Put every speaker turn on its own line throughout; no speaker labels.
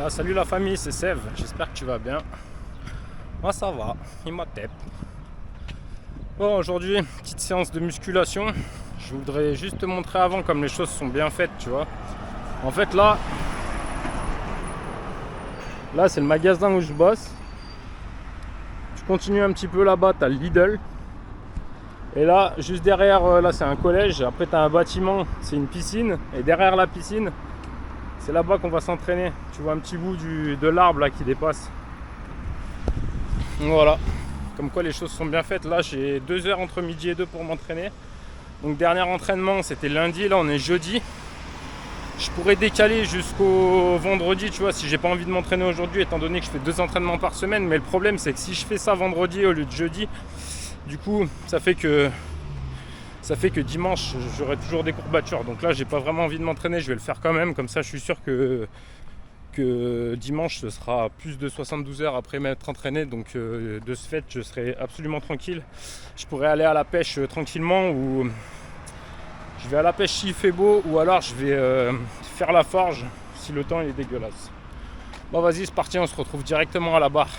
Ah, salut la famille, c'est Sève, j'espère que tu vas bien. Moi ça va, il m'a tête. Bon, aujourd'hui, petite séance de musculation. Je voudrais juste te montrer avant comme les choses sont bien faites, tu vois. En fait là c'est le magasin où je bosse. Tu continues un petit peu là-bas, t'as le Lidl. Et là, juste derrière, là c'est un collège. Après t'as un bâtiment, c'est une piscine. Et derrière la piscine, c'est là-bas qu'on va s'entraîner. Tu vois un petit bout de l'arbre là qui dépasse. Voilà. Comme quoi les choses sont bien faites. Là j'ai 2 heures entre midi et 2 pour m'entraîner. Donc dernier entraînement c'était lundi, là on est jeudi. Je pourrais décaler jusqu'au vendredi, tu vois, si j'ai pas envie de m'entraîner aujourd'hui, étant donné que je fais 2 entraînements par semaine. Mais le problème c'est que si je fais ça vendredi au lieu de jeudi, du coup ça fait que dimanche j'aurai toujours des courbatures. Donc là j'ai pas vraiment envie de m'entraîner, je vais le faire quand même. Comme ça je suis sûr que dimanche ce sera plus de 72 heures après m'être entraîné. Donc de ce fait je serai absolument tranquille. Je pourrais aller à la pêche tranquillement, ou je vais à la pêche s'il fait beau, ou alors je vais faire la forge si le temps est dégueulasse. Bon vas-y, c'est parti, on se retrouve directement à la barre.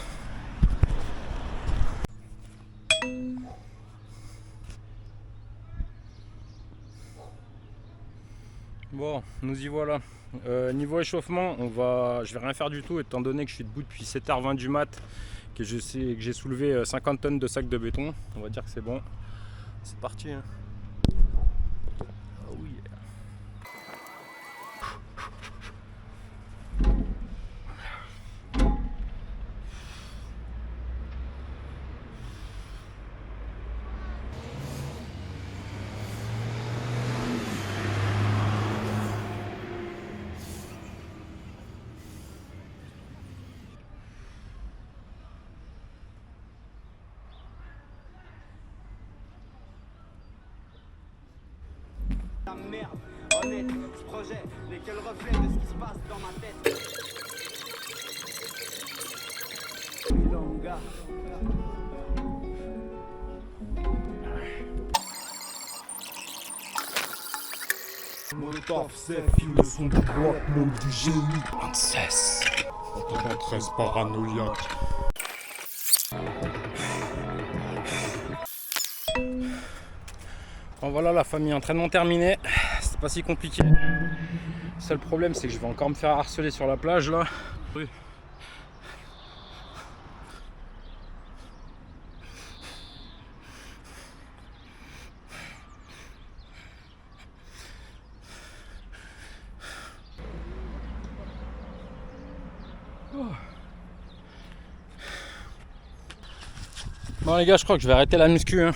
Bon, nous y voilà. Niveau échauffement, je vais rien faire du tout, étant donné que je suis debout depuis 7h20 du mat, que j'ai soulevé 50 tonnes de sacs de béton. On va dire que c'est bon. C'est parti, hein. Oh yeah.
La merde, honnête, ce projet n'est que le reflet de ce qui se passe dans ma tête. Longa.
Molotov, c'est film le son du bloc, mot du génie. On cesse. On 13 paranoïaque.
Bon voilà la famille, entraînement terminé. C'est pas si compliqué. Le seul problème c'est que je vais encore me faire harceler sur la plage là. Oui. Bon les gars, je crois que je vais arrêter la muscu, hein.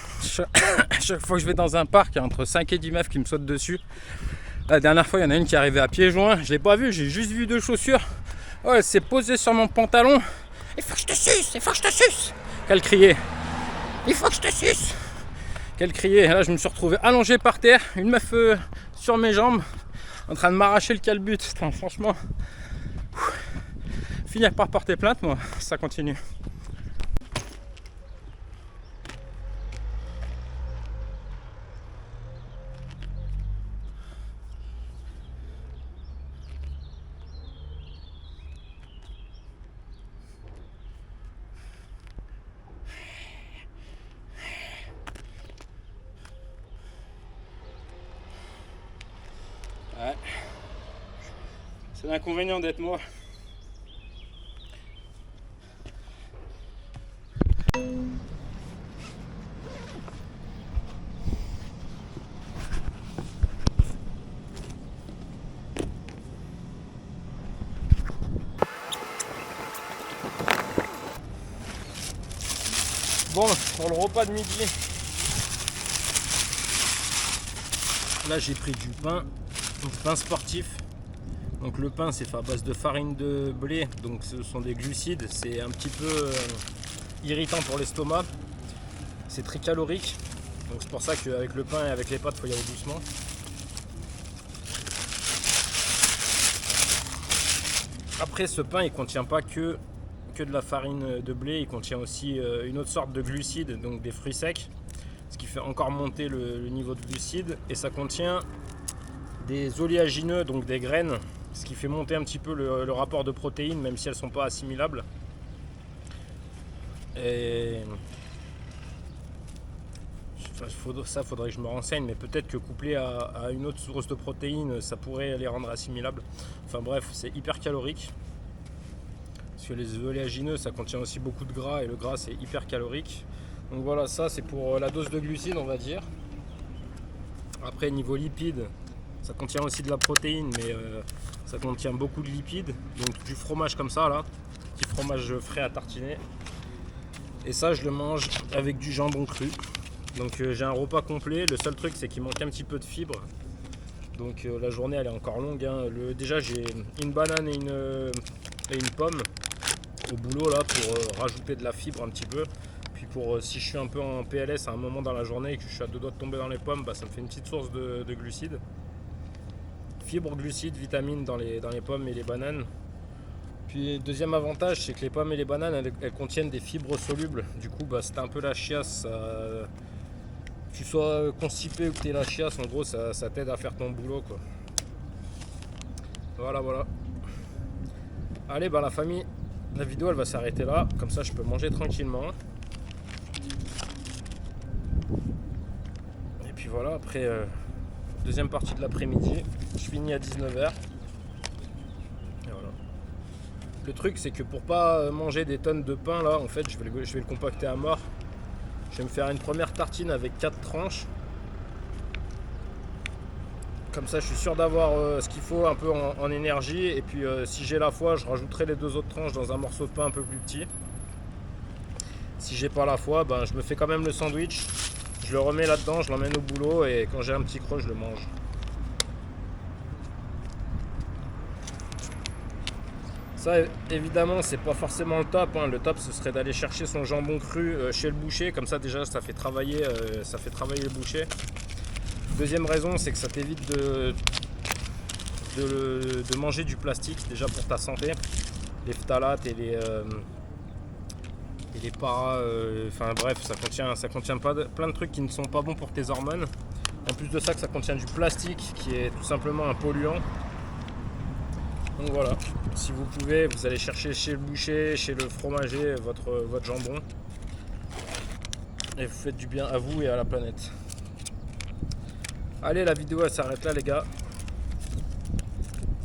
Chaque fois que je vais dans un parc, il y a entre 5 et 10 meufs qui me sautent dessus. La dernière fois, il y en a une qui est arrivée à pieds joints. Je l'ai pas vue, j'ai juste vu 2 chaussures. Oh, elle s'est posée sur mon pantalon. Il faut que je te suce, il faut que je te suce. Qu'elle criait. Il faut que je te suce. Qu'elle criait. Et là, je me suis retrouvé allongé par terre, une meuf sur mes jambes, en train de m'arracher le calbut. Putain, franchement, finir par porter plainte, moi, ça continue. Ouais. C'est l'inconvénient d'être moi. Bon, pour le repas de midi, là j'ai pris du pain, donc pain sportif. Donc le pain c'est fait à base de farine de blé, donc ce sont des glucides, c'est un petit peu irritant pour l'estomac, c'est très calorique, donc c'est pour ça qu'avec le pain et avec les pâtes il faut y aller doucement. Après ce pain il contient pas que de la farine de blé, il contient aussi une autre sorte de glucides, donc des fruits secs, ce qui fait encore monter le niveau de glucides, et ça contient des oléagineux, donc des graines.
ce qui fait monter un petit peu le rapport de protéines, même si elles ne sont pas assimilables. Et ça, faudrait que je me renseigne, mais peut-être que couplé à une autre source de protéines, ça pourrait les rendre assimilables. Enfin bref, c'est hyper calorique. Parce que les œufs oléagineux, ça contient aussi beaucoup de gras, et le gras, c'est hyper calorique. Donc voilà, ça c'est pour la dose de glucides, on va dire. Après, niveau lipides, ça contient aussi de la protéine, mais ça contient beaucoup de lipides. Donc du fromage comme ça, là, petit fromage frais à tartiner. Et ça, je le mange avec du jambon cru. Donc j'ai un repas complet. Le seul truc, c'est qu'il manque un petit peu de fibres. Donc la journée, elle est encore longue, hein. Déjà, j'ai une banane et une pomme au boulot là pour rajouter de la fibre un petit peu. Puis pour si je suis un peu en PLS à un moment dans la journée et que je suis à deux doigts de tomber dans les pommes, bah, ça me fait une petite source de glucides. Fibres, glucides, vitamines dans les pommes et les bananes. Puis deuxième avantage, c'est que les pommes et les bananes, elles contiennent des fibres solubles. Du coup, bah, c'était un peu la chiasse. Que tu sois constipé ou que tu aies la chiasse, en gros, ça t'aide à faire ton boulot, quoi. Voilà. Allez, bah la famille, la vidéo, elle va s'arrêter là. Comme ça, je peux manger tranquillement. Et puis voilà, après, deuxième partie de l'après-midi, je finis à 19h. Le truc, c'est que pour pas manger des tonnes de pain là, en fait, je vais le compacter à mort. Je vais me faire une première tartine avec 4 tranches. Comme ça, je suis sûr d'avoir ce qu'il faut un peu en énergie. Et puis, si j'ai la foi, je rajouterai les 2 autres tranches dans un morceau de pain un peu plus petit. Si j'ai pas la foi, ben, je me fais quand même le sandwich. Je le remets là-dedans, je l'emmène au boulot et quand j'ai un petit creux, je le mange. Ça, évidemment, c'est pas forcément le top, hein. Le top, ce serait d'aller chercher son jambon cru chez le boucher. Comme ça, déjà, ça fait travailler le boucher. Deuxième raison, c'est que ça t'évite de manger du plastique, déjà pour ta santé. Les phtalates et les paras, enfin bref, ça contient plein de trucs qui ne sont pas bons pour tes hormones. En plus de ça, que ça contient du plastique qui est tout simplement un polluant. Donc voilà, si vous pouvez, vous allez chercher chez le boucher, chez le fromager, votre jambon. Et vous faites du bien à vous et à la planète. Allez, la vidéo elle s'arrête là les gars.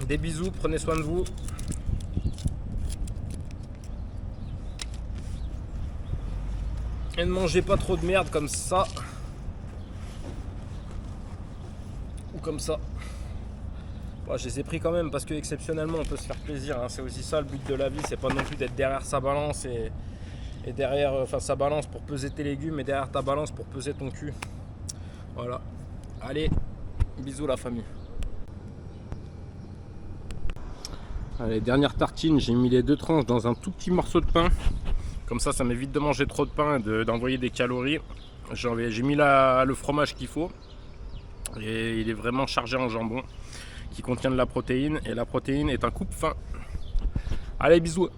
Des bisous, prenez soin de vous. Et ne mangez pas trop de merde comme ça. Ou comme ça. Bon, je les ai pris quand même parce que exceptionnellement on peut se faire plaisir, hein. C'est aussi ça le but de la vie, c'est pas non plus d'être derrière sa balance et derrière sa balance pour peser tes légumes et derrière ta balance pour peser ton cul. Voilà. Allez, bisous la famille. Allez, dernière tartine, j'ai mis les 2 tranches dans un tout petit morceau de pain. Comme ça m'évite de manger trop de pain et d'envoyer des calories. J'ai mis le fromage qu'il faut. Et il est vraiment chargé en jambon qui contient de la protéine. Et la protéine est un coupe-faim. Allez, bisous.